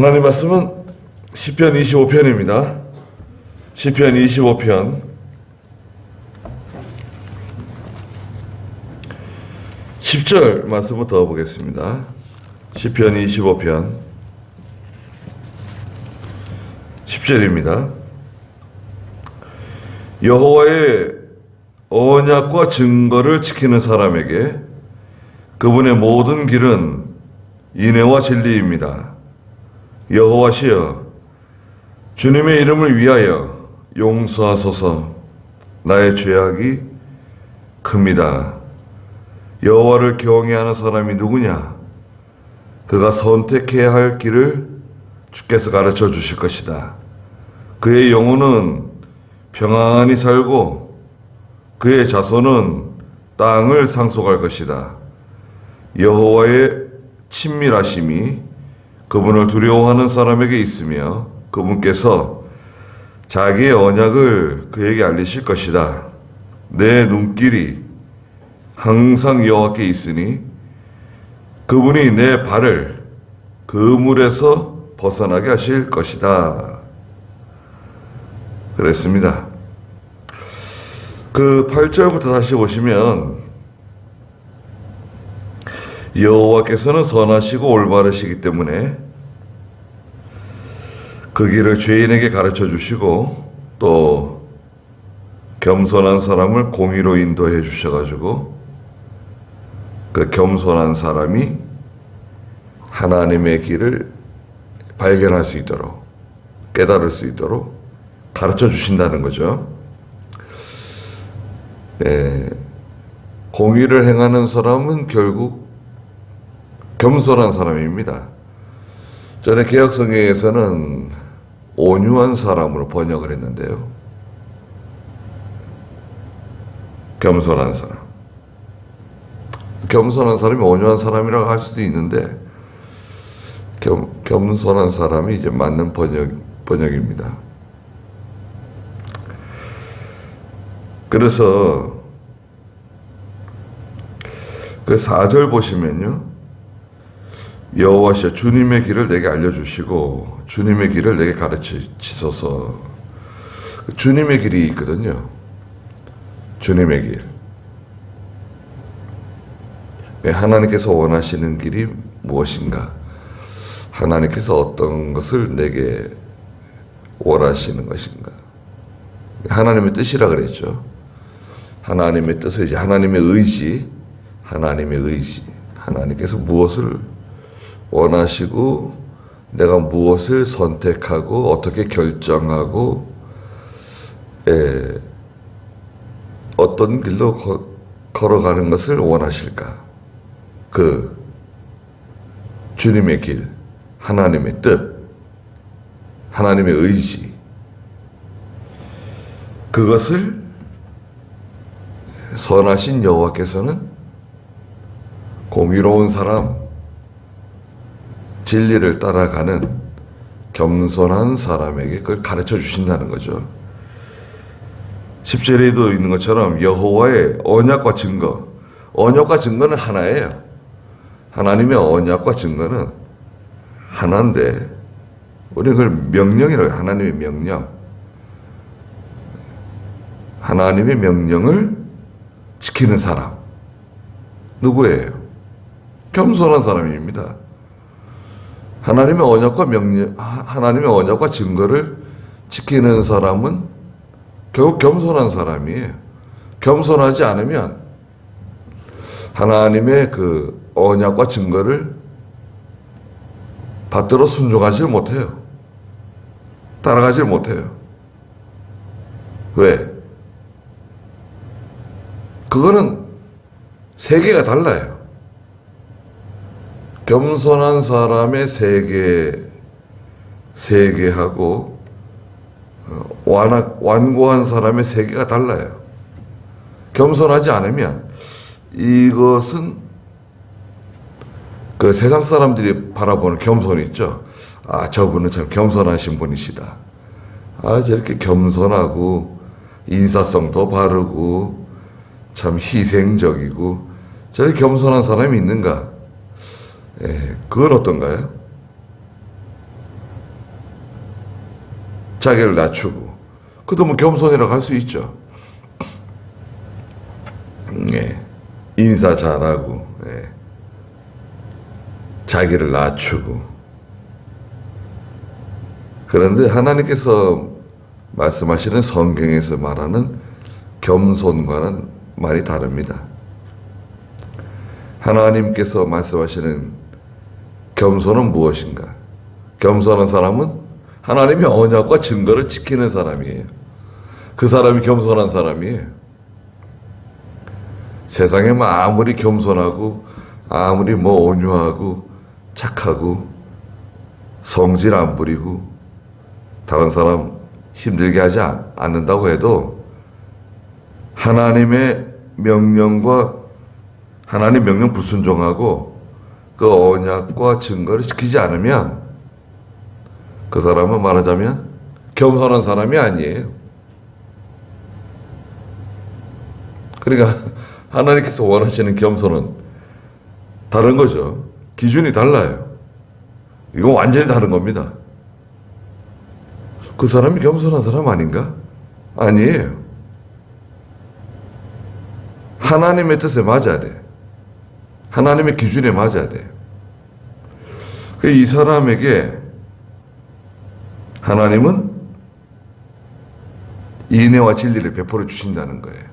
하나님 말씀은 시편 25편입니다. 시편 25편 10절 말씀부터 보겠습니다. 시편 25편 10절입니다. 여호와의 언약과 증거를 지키는 사람에게 그분의 모든 길은 인애와 진리입니다. 여호와시여, 주님의 이름을 위하여 용서하소서. 나의 죄악이 큽니다. 여호와를 경외하는 사람이 누구냐? 그가 선택해야 할 길을 주께서 가르쳐 주실 것이다. 그의 영혼은 평안히 살고 그의 자손은 땅을 상속할 것이다. 여호와의 친밀하심이 그분을 두려워하는 사람에게 있으며 그분께서 자기의 언약을 그에게 알리실 것이다. 내 눈길이 항상 여호와께 있으니 그분이 내 발을 그물에서 벗어나게 하실 것이다. 그랬습니다. 그 8절부터 다시 보시면 여호와께서는 선하시고 올바르시기 때문에 그 길을 죄인에게 가르쳐 주시고 또 겸손한 사람을 공의로 인도해 주셔가지고 그 겸손한 사람이 하나님의 길을 발견할 수 있도록 깨달을 수 있도록 가르쳐 주신다는 거죠. 공의를 행하는 사람은 결국 겸손한 사람입니다. 전에 개역성경에서는 온유한 사람으로 번역을 했는데요. 겸손한 사람. 겸손한 사람이 온유한 사람이라고 할 수도 있는데 겸손한 사람이 이제 맞는 번역입니다. 그래서 그 4절 보시면요. 여호와시여, 주님의 길을 내게 알려주시고 주님의 길을 내게 가르치소서. 주님의 길이 있거든요. 주님의 길. 하나님께서 원하시는 길이 무엇인가? 하나님께서 어떤 것을 내게 원하시는 것인가? 하나님의 뜻이라 그랬죠. 하나님의 뜻은 이제 하나님의 의지, 하나님께서 무엇을 원하시고 내가 무엇을 선택하고 어떻게 결정하고 어떤 길로 걸어가는 것을 원하실까? 그 주님의 길, 하나님의 뜻, 하나님의 의지, 그것을 선하신 여호와께서는 공의로운 사람, 진리를 따라가는 겸손한 사람에게 그걸 가르쳐 주신다는 거죠. 10절에도 있는 것처럼 여호와의 언약과 증거, 언약과 증거는 하나예요. 하나님의 언약과 증거는 하나인데 우리는 그걸 명령이라고 해요. 하나님의 명령. 하나님의 명령을 지키는 사람 누구예요? 겸손한 사람입니다. 하나님의 언약과 증거를 지키는 사람은 결국 겸손한 사람이에요. 겸손하지 않으면 하나님의 그 언약과 증거를 받들어 순종하지 못해요. 따라가지 못해요. 왜? 그거는 세계가 달라요. 겸손한 사람의 세계하고 완고한 사람의 세계가 달라요. 겸손하지 않으면 이것은 그 세상 사람들이 바라보는 겸손이 있죠. 아, 저분은 참 겸손하신 분이시다. 아, 저렇게 겸손하고 인사성도 바르고 참 희생적이고 저렇게 겸손한 사람이 있는가? 그건 어떤가요? 자기를 낮추고, 그것도 뭐 겸손이라고 할 수 있죠. 예. 인사 잘하고, 예. 자기를 낮추고. 그런데 하나님께서 말씀하시는 성경에서 말하는 겸손과는 말이 다릅니다. 하나님께서 말씀하시는 겸손은 무엇인가? 겸손한 사람은 하나님의 언약과 증거를 지키는 사람이에요. 그 사람이 겸손한 사람이에요. 세상에 뭐 아무리 겸손하고 아무리 뭐 온유하고 착하고 성질 안 부리고 다른 사람 힘들게 하지 않는다고 해도 하나님의 명령과 하나님 명령 불순종하고 그 언약과 증거를 지키지 않으면 그 사람은 말하자면 겸손한 사람이 아니에요. 그러니까 하나님께서 원하시는 겸손은 다른 거죠. 기준이 달라요. 이건 완전히 다른 겁니다. 그 사람이 겸손한 사람 아닌가? 아니에요. 하나님의 뜻에 맞아야 돼. 하나님의 기준에 맞아야 돼. 이 사람에게 하나님은 인애와 진리를 베풀어 주신다는 거예요.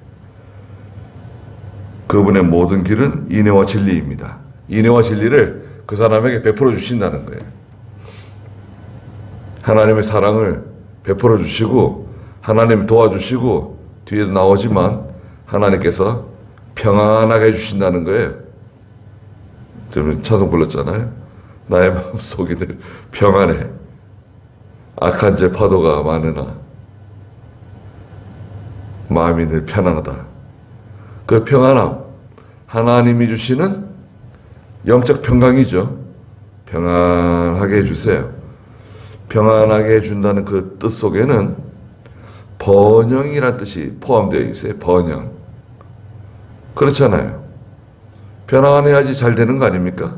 그분의 모든 길은 인애와 진리입니다. 인애와 진리를 그 사람에게 베풀어 주신다는 거예요. 하나님의 사랑을 베풀어 주시고 하나님 도와주시고 뒤에도 나오지만 하나님께서 평안하게 해주신다는 거예요. 좀 찬송 불렀잖아요. 나의 마음속이 늘 평안해. 악한 죄 파도가 많으나 마음이 늘 편안하다. 그 평안함, 하나님이 주시는 영적 평강이죠. 평안하게 해주세요. 평안하게 해준다는 그 뜻 속에는 번영이라는 뜻이 포함되어 있어요. 번영. 그렇잖아요. 편안해야지 잘 되는 거 아닙니까?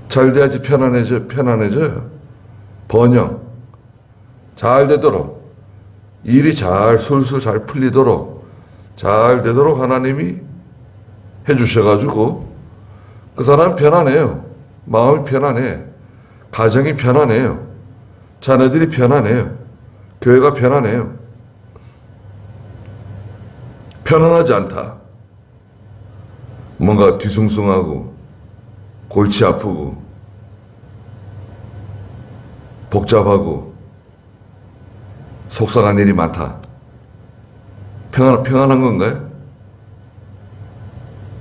잘 돼야지 편안해져요. 번영. 잘 되도록, 일이 잘 술술 잘 풀리도록, 잘 되도록 하나님이 해주셔가지고 그 사람 편안해요. 마음이 편안해. 가정이 편안해요. 자녀들이 편안해요. 교회가 편안해요. 편안하지 않다. 뭔가 뒤숭숭하고 골치 아프고 복잡하고 속상한 일이 많다. 평안한 건가요?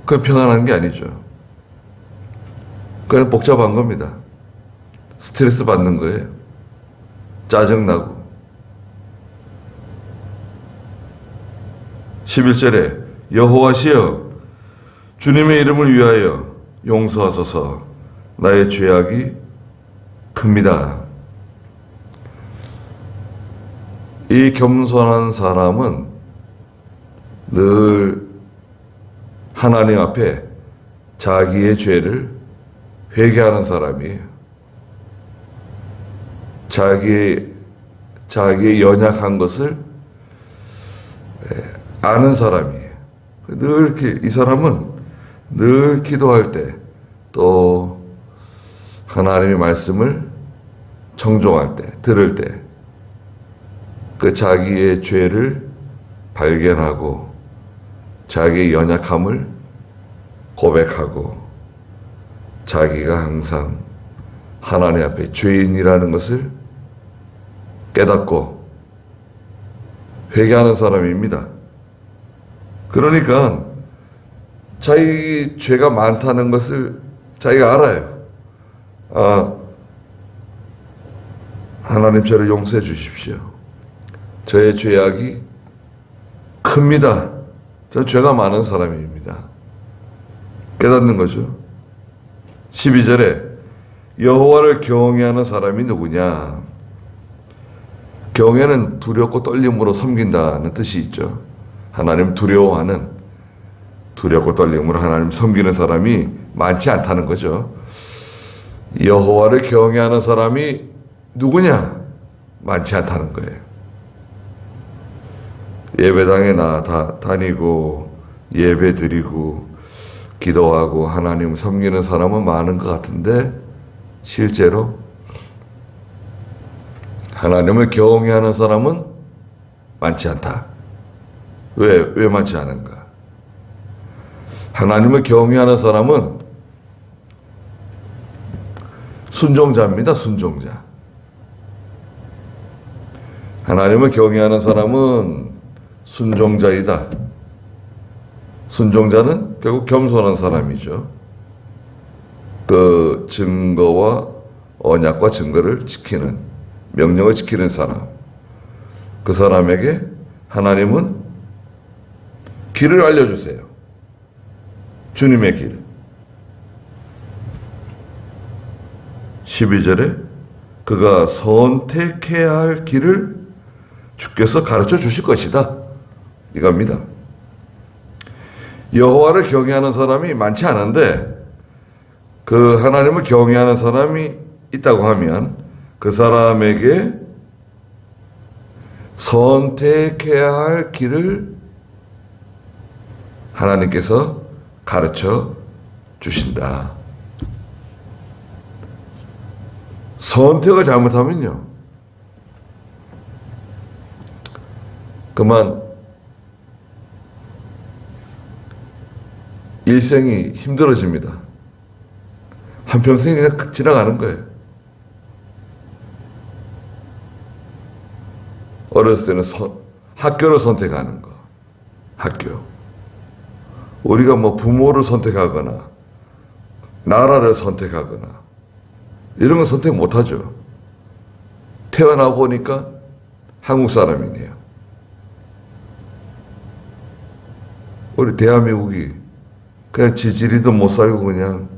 그건 평안한 게 아니죠. 그건 복잡한 겁니다. 스트레스 받는 거예요. 짜증나고. 11절에 여호와시여 주님의 이름을 위하여 용서하소서. 나의 죄악이 큽니다. 이 겸손한 사람은 늘 하나님 앞에 자기의 죄를 회개하는 사람이에요. 자기의 연약한 것을 아는 사람이에요. 이 사람은 늘 기도할 때, 또 하나님의 말씀을 청종할 때, 들을 때, 그 자기의 죄를 발견하고 자기의 연약함을 고백하고 자기가 항상 하나님 앞에 죄인이라는 것을 깨닫고 회개하는 사람입니다. 그러니까 자기 죄가 많다는 것을 자기가 알아요. 하나님 저를 용서해 주십시오. 저의 죄악이 큽니다. 저는 죄가 많은 사람입니다. 깨닫는 거죠. 12절에 여호와를 경외하는 사람이 누구냐? 경외는 두렵고 떨림으로 섬긴다는 뜻이 있죠. 하나님 두려워하는, 두렵고 떨림으로 하나님 섬기는 사람이 많지 않다는 거죠. 여호와를 경외하는 사람이 누구냐? 많지 않다는 거예요. 예배당에 다니고 예배 드리고 기도하고 하나님 섬기는 사람은 많은 것 같은데 실제로 하나님을 경외하는 사람은 많지 않다. 왜 많지 않은가? 하나님을 경외하는 사람은 순종자입니다. 순종자. 하나님을 경외하는 사람은 순종자이다. 순종자는 결국 겸손한 사람이죠. 그 증거와 언약과 증거를 지키는, 명령을 지키는 사람. 그 사람에게 하나님은 길을 알려주세요. 주님의 길. 12절에 그가 선택해야 할 길을 주께서 가르쳐 주실 것이다. 이겁니다. 여호와를 경외하는 사람이 많지 않은데 그 하나님을 경외하는 사람이 있다고 하면 그 사람에게 선택해야 할 길을 하나님께서 가르쳐 주신다. 선택을 잘못하면요, 그만 일생이 힘들어집니다. 한평생이 그냥 지나가는 거예요. 어렸을 때는 학교를 선택하는 거. 학교. 우리가 뭐 부모를 선택하거나 나라를 선택하거나 이런 건 선택 못하죠. 태어나 보니까 한국 사람이네요. 우리 대한민국이 그냥 지지리도 못 살고 그냥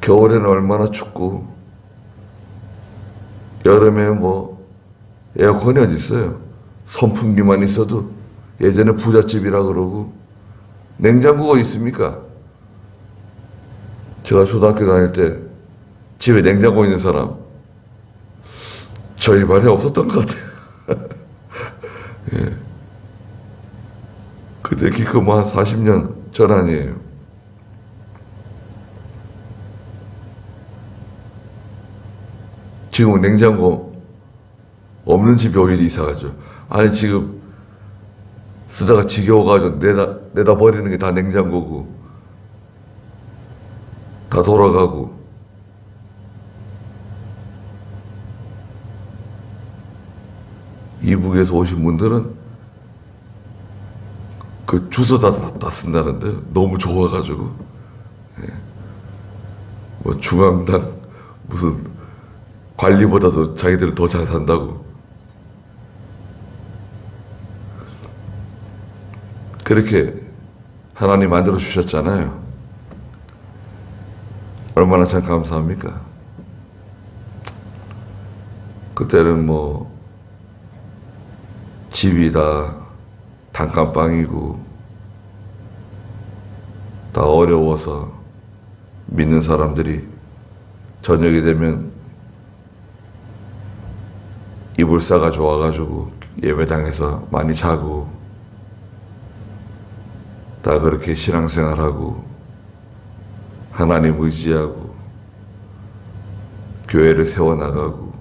겨울에는 얼마나 춥고 여름에 뭐 에어컨이 어디 있어요. 선풍기만 있어도 예전에 부잣집이라 그러고 냉장고가 있습니까? 제가 초등학교 다닐 때 집에 냉장고 있는 사람 저희 반에 없었던 것 같아요. 예. 그때 기껏 뭐 한 40년 전 아니에요. 지금은 냉장고 없는 집이 오히려 이상하죠. 아니 지금 쓰다가 지겨워가지고 내다 버리는 게 다 냉장고고 다 돌아가고 이북에서 오신 분들은 그 주소 다 쓴다는데 너무 좋아가지고 예. 뭐 중앙당 무슨 관리보다도 자기들은 더 잘 산다고 그렇게 하나님 만들어 주셨잖아요. 얼마나 참 감사합니까? 그때는 뭐 집이 다 단칸방이고 다 어려워서 믿는 사람들이 저녁이 되면 이불사가 좋아가지고 예배당에서 많이 자고 다 그렇게 신앙생활하고 하나님 의지하고 교회를 세워나가고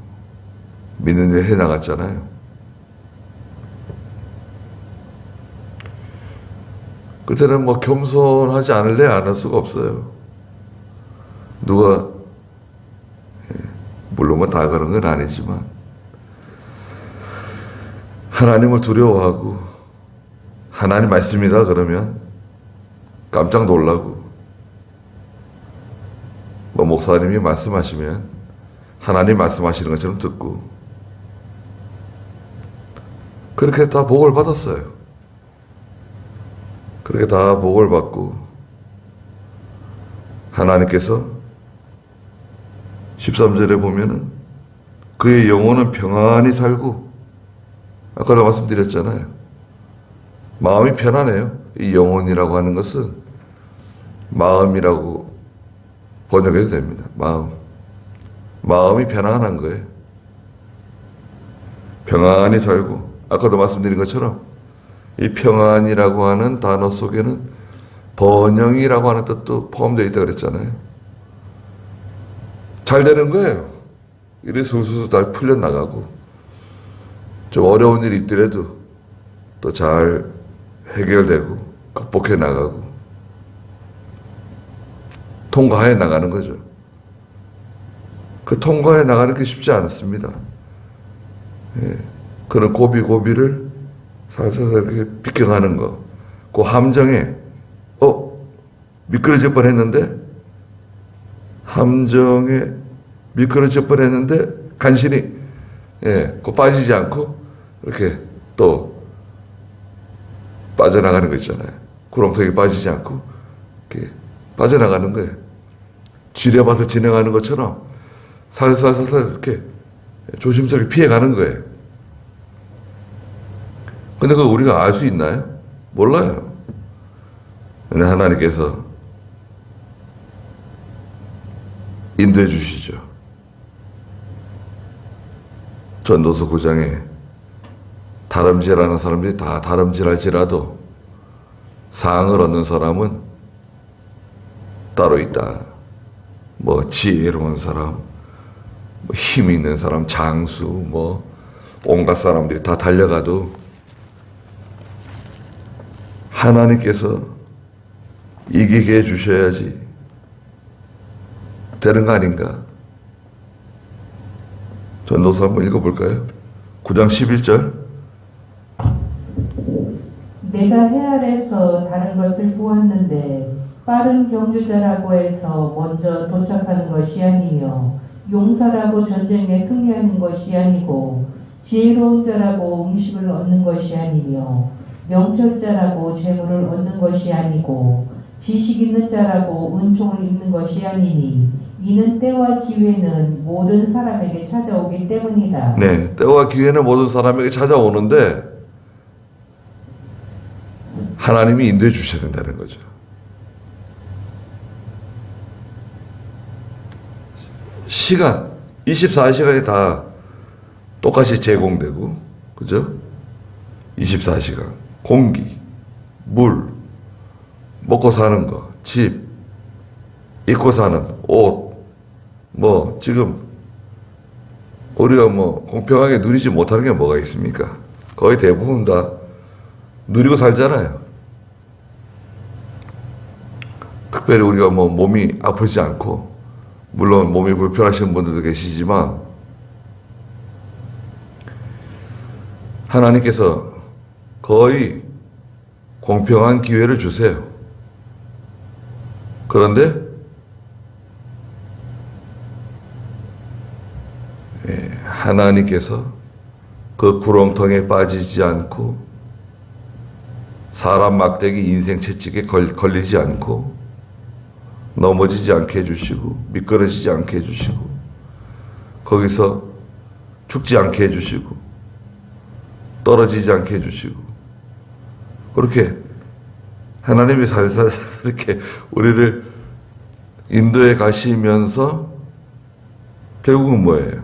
믿는 일 해나갔잖아요. 그때는 뭐 겸손하지 않을래 안 할 수가 없어요. 누가 물론 뭐 다 그런 건 아니지만 하나님을 두려워하고 하나님 말씀이다 그러면 깜짝 놀라고 뭐 목사님이 말씀하시면 하나님 말씀하시는 것처럼 듣고 그렇게 다 복을 받았어요. 그렇게 다 복을 받고 하나님께서 13절에 보면은 그의 영혼은 평안히 살고 아까도 말씀드렸잖아요. 마음이 편안해요. 이 영혼이라고 하는 것은 마음이라고 번역해도 됩니다. 마음이 편안한 거예요. 평안히 살고, 아까도 말씀드린 것처럼 이 평안이라고 하는 단어 속에는 번영이라고 하는 뜻도 포함되어 있다고 그랬잖아요. 잘 되는 거예요. 일이 술술 다 풀려나가고, 좀 어려운 일이 있더라도 또 잘 해결되고 극복해 나가고 통과해 나가는 거죠. 그 통과해 나가는 게 쉽지 않습니다. 예. 그런 고비고비를 살살 이렇게 비껴가는 거. 그 함정에 미끄러질 뻔했는데, 함정에 미끄러질 뻔했는데 간신히 그 빠지지 않고 이렇게 또 빠져나가는 거 있잖아요. 구렁텅이 빠지지 않고 이렇게 빠져나가는 거예요. 지뢰밭을 지나가는 것처럼 살살살살 이렇게 조심스럽게 피해가는 거예요. 근데 그거 우리가 알 수 있나요? 몰라요. 근데 하나님께서 인도해 주시죠. 전도서 9장에 다름질하는 사람들이 다 다름질할지라도 상을 얻는 사람은 따로 있다. 뭐 지혜로운 사람, 뭐 힘 있는 사람, 장수, 뭐 온갖 사람들이 다 달려가도 하나님께서 이기게 해주셔야지 되는 거 아닌가? 전도서 한번 읽어볼까요? 9장 11절. 내가 해 아래서 다른 것을 보았는데 빠른 경주자라고 해서 먼저 도착하는 것이 아니며 용사라고 전쟁에 승리하는 것이 아니고 지혜로운 자라고 음식을 얻는 것이 아니며 명철자라고 재물을 얻는 것이 아니고 지식 있는 자라고 은총을 입는 것이 아니니 이는 때와 기회는 모든 사람에게 찾아오기 때문이다. 네, 때와 기회는 모든 사람에게 찾아오는데 하나님이 인도해 주셔야 된다는 거죠. 시간, 24시간이 다 똑같이 제공되고, 그죠? 24시간. 공기, 물, 먹고 사는 거, 집, 입고 사는 옷, 뭐, 지금, 우리가 뭐, 공평하게 누리지 못하는 게 뭐가 있습니까? 거의 대부분 다 누리고 살잖아요. 특별히 우리가 뭐 몸이 아프지 않고, 물론 몸이 불편하신 분들도 계시지만, 하나님께서 거의 공평한 기회를 주세요. 그런데, 하나님께서 그 구렁텅이에 빠지지 않고, 사람 막대기 인생 채찍에 걸리지 않고, 넘어지지 않게 해주시고 미끄러지지 않게 해주시고 거기서 죽지 않게 해주시고 떨어지지 않게 해주시고 그렇게 하나님이 살살 이렇게 우리를 인도해 가시면서 결국은 뭐예요?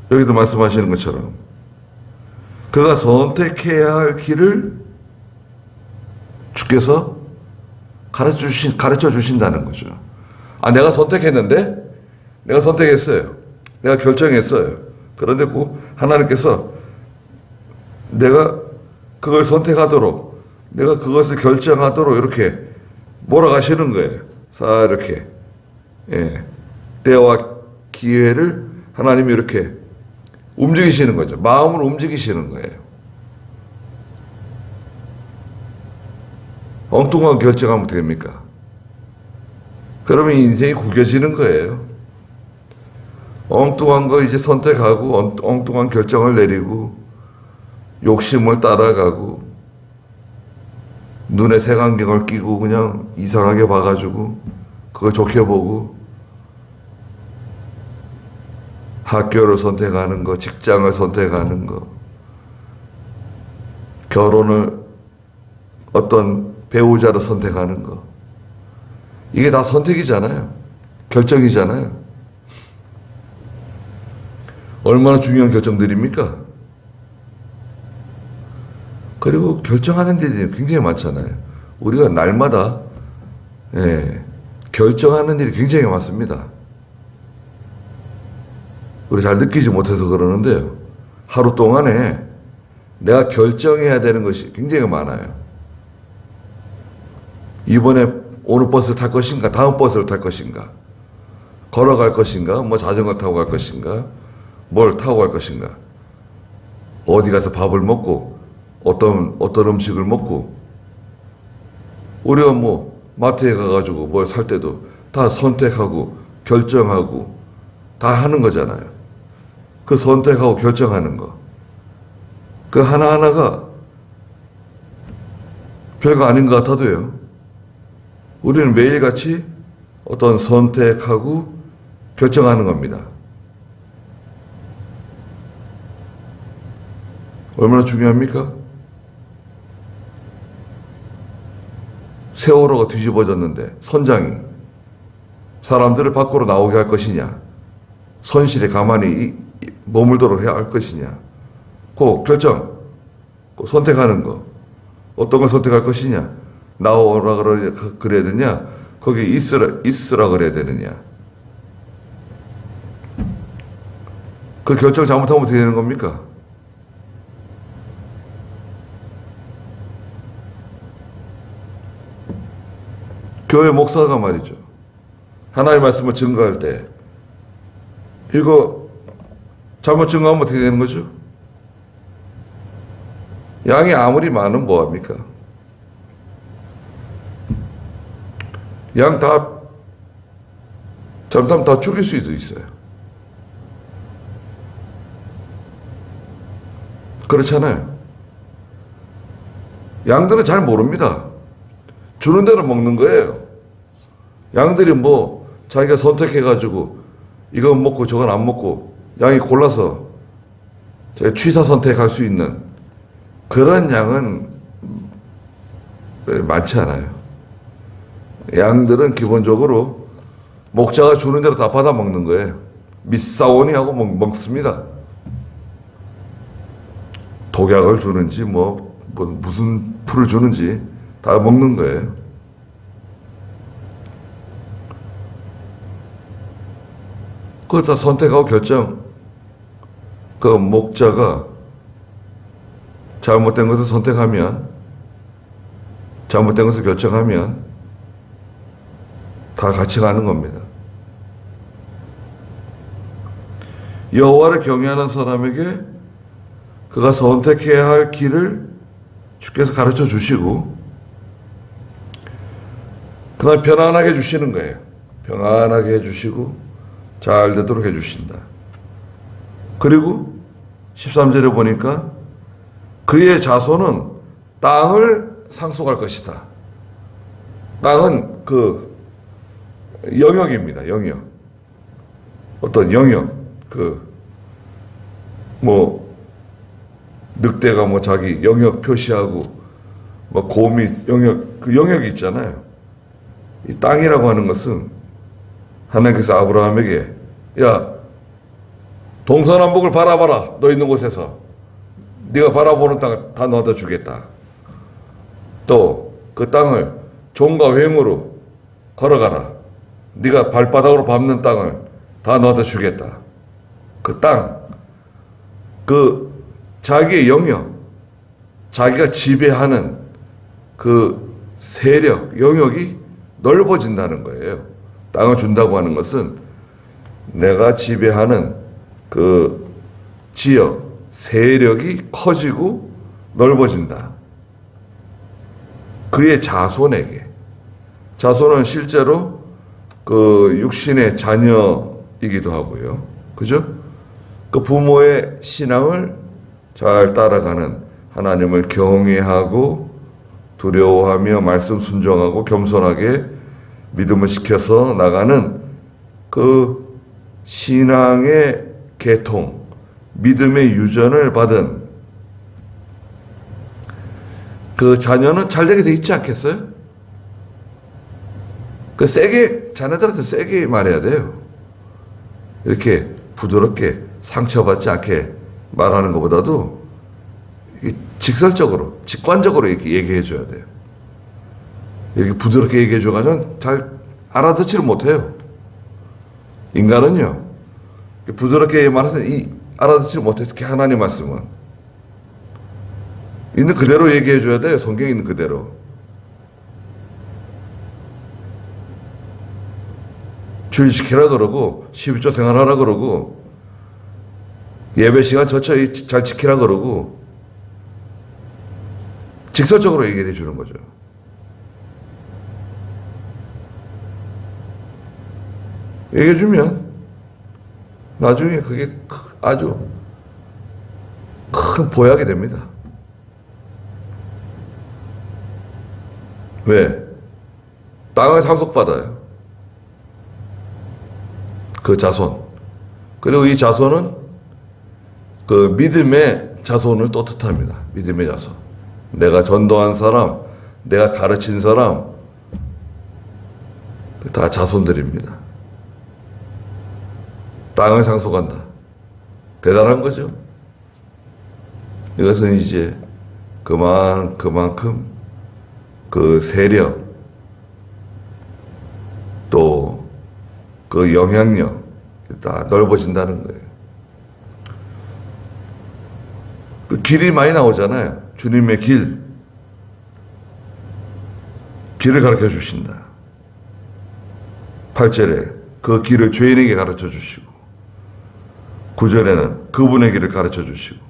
여기도 말씀하시는 것처럼 그가 선택해야 할 길을 주께서 가르쳐 주신다는 거죠. 아, 내가 선택했는데? 내가 선택했어요. 내가 결정했어요. 그런데 하나님께서 내가 그걸 선택하도록, 내가 그것을 결정하도록 이렇게 몰아가시는 거예요. 자, 이렇게. 때와 기회를 하나님이 이렇게 움직이시는 거죠. 마음을 움직이시는 거예요. 엉뚱한 결정하면 어떻게 됩니까? 그러면 인생이 구겨지는 거예요. 엉뚱한 거 이제 선택하고 엉뚱한 결정을 내리고 욕심을 따라가고 눈에 색안경을 끼고 그냥 이상하게 봐가지고 그걸 좋게 보고 학교를 선택하는 거, 직장을 선택하는 거, 결혼을 어떤 배우자를 선택하는 거. 이게 다 선택이잖아요. 결정이잖아요. 얼마나 중요한 결정들입니까? 그리고 결정하는 일이 굉장히 많잖아요. 우리가 날마다 결정하는 일이 굉장히 많습니다. 우리 잘 느끼지 못해서 그러는데요. 하루 동안에 내가 결정해야 되는 것이 굉장히 많아요. 이번에 오늘 버스를 탈 것인가, 다음 버스를 탈 것인가, 걸어갈 것인가, 뭐 자전거 타고 갈 것인가, 뭘 타고 갈 것인가, 어디 가서 밥을 먹고, 어떤 음식을 먹고, 우리가 뭐 마트에 가가지고 뭘 살 때도 다 선택하고 결정하고 다 하는 거잖아요. 그 선택하고 결정하는 거. 그 하나하나가 별거 아닌 것 같아도요. 우리는 매일같이 어떤 선택하고 결정하는 겁니다. 얼마나 중요합니까? 세월호가 뒤집어졌는데 선장이 사람들을 밖으로 나오게 할 것이냐, 선실에 가만히 머물도록 해야 할 것이냐, 그 결정, 그 선택하는 거, 어떤 걸 선택할 것이냐, 나오라 그래야 되냐, 거기 있으라 그래야 되느냐. 그 결정 잘못하면 어떻게 되는 겁니까? 교회 목사가 말이죠. 하나님의 말씀을 증거할 때 이거 잘못 증거하면 어떻게 되는 거죠? 양이 아무리 많으면 뭐합니까? 양 다 잘못하면 다 죽일 수도 있어요. 그렇잖아요. 양들은 잘 모릅니다. 주는 대로 먹는 거예요. 양들이 뭐 자기가 선택해가지고 이건 먹고 저건 안 먹고 양이 골라서 취사 선택할 수 있는 그런 양은 많지 않아요. 양들은 기본적으로 목자가 주는 대로 다 받아 먹는 거예요. 미싸오니 하고 먹습니다. 독약을 주는지 뭐 무슨 풀을 주는지 다 먹는 거예요. 그걸 다 선택하고 결정. 그 목자가 잘못된 것을 선택하면, 잘못된 것을 결정하면 다 같이 가는 겁니다. 여호와를 경외하는 사람에게 그가 선택해야 할 길을 주께서 가르쳐 주시고 그 다음에 편안하게 해주시는 거예요. 평안하게 해주시고 잘 되도록 해주신다. 그리고 13절에 보니까 그의 자손은 땅을 상속할 것이다. 땅은 그 영역입니다. 영역. 어떤 영역. 늑대가 뭐 자기 영역 표시하고 뭐 곰이 영역, 그 영역이 있잖아요. 이 땅이라고 하는 것은 하나님께서 아브라함에게 야 동서남북을 바라봐라. 너 있는 곳에서 네가 바라보는 땅을 다 넣어다 주겠다. 또 그 땅을 종과 횡으로 걸어가라. 네가 발바닥으로 밟는 땅을 다 넣어다 주겠다. 그 땅, 그 자기의 영역, 자기가 지배하는 그 세력, 영역이 넓어진다는 거예요. 땅을 준다고 하는 것은 내가 지배하는 그 지역, 세력이 커지고 넓어진다. 그의 자손에게. 자손은 실제로 그 육신의 자녀이기도 하고요. 그죠? 그 부모의 신앙을 잘 따라가는, 하나님을 경외하고 두려워하며 말씀 순종하고 겸손하게 믿음을 지켜서 나가는 그 신앙의 계통, 믿음의 유전을 받은 그 자녀는 잘 되게 돼 있지 않겠어요? 자녀들한테 세게 말해야 돼요. 이렇게 부드럽게 상처받지 않게 말하는 것보다도 직설적으로, 직관적으로 이렇게 얘기해 줘야 돼요. 이렇게 부드럽게 얘기해 줘가지고 잘 알아듣지를 못해요. 인간은요, 부드럽게 말해서 알아듣지를 못해서 특히 하나님 말씀은 있는 그대로 얘기해 줘야 돼요. 성경에 있는 그대로. 주의시키라 그러고 12조 생활하라 그러고 예배 시간 저처 잘 지키라 그러고 직설적으로 얘기해 주는 거죠. 얘기해 주면 나중에 그게 아주 큰 보약이 됩니다. 왜? 땅을 상속받아요. 그 자손. 그리고 이 자손은 그 믿음의 자손을 또 뜻합니다. 믿음의 자손. 내가 전도한 사람, 내가 가르친 사람, 다 자손들입니다. 땅을 상속한다. 대단한 거죠. 이것은 이제 그만큼 그 세력, 또 그 영향력 다 넓어진다는 거예요. 그 길이 많이 나오잖아요. 주님의 길을 가르쳐 주신다. 8절에 그 길을 죄인에게 가르쳐 주시고 9절에는 그분의 길을 가르쳐 주시고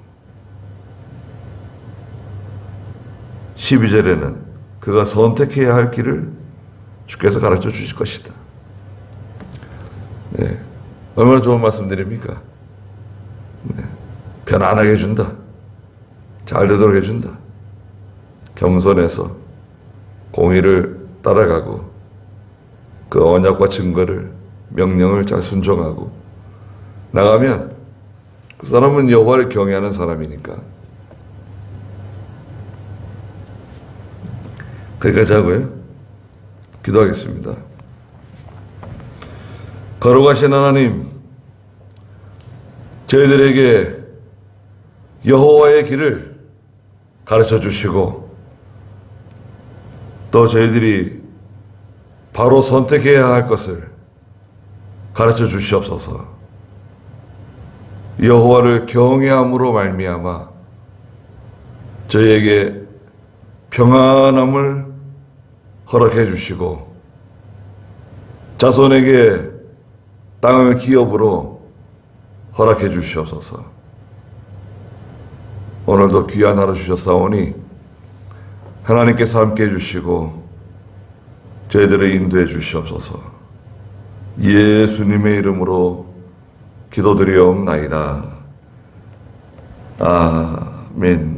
12절에는 그가 선택해야 할 길을 주께서 가르쳐 주실 것이다. 네. 얼마나 좋은 말씀드립니까? 네. 편안하게 해준다. 잘 되도록 해준다. 겸손해서 공의를 따라가고 그 언약과 증거를 명령을 잘 순종하고 나가면 그 사람은 여호와를 경외하는 사람이니까 거기까지 하고요. 기도하겠습니다. 거룩하신 하나님, 저희들에게 여호와의 길을 가르쳐 주시고 또 저희들이 바로 선택해야 할 것을 가르쳐 주시옵소서. 여호와를 경외함으로 말미암아 저희에게 평안함을 허락해 주시고 자손에게 땅을 기업으로 허락해 주시옵소서. 오늘도 귀한 하루 주셨사오니 하나님께서 함께 해주시고 저희들을 인도해 주시옵소서. 예수님의 이름으로 기도드리옵나이다. 아멘.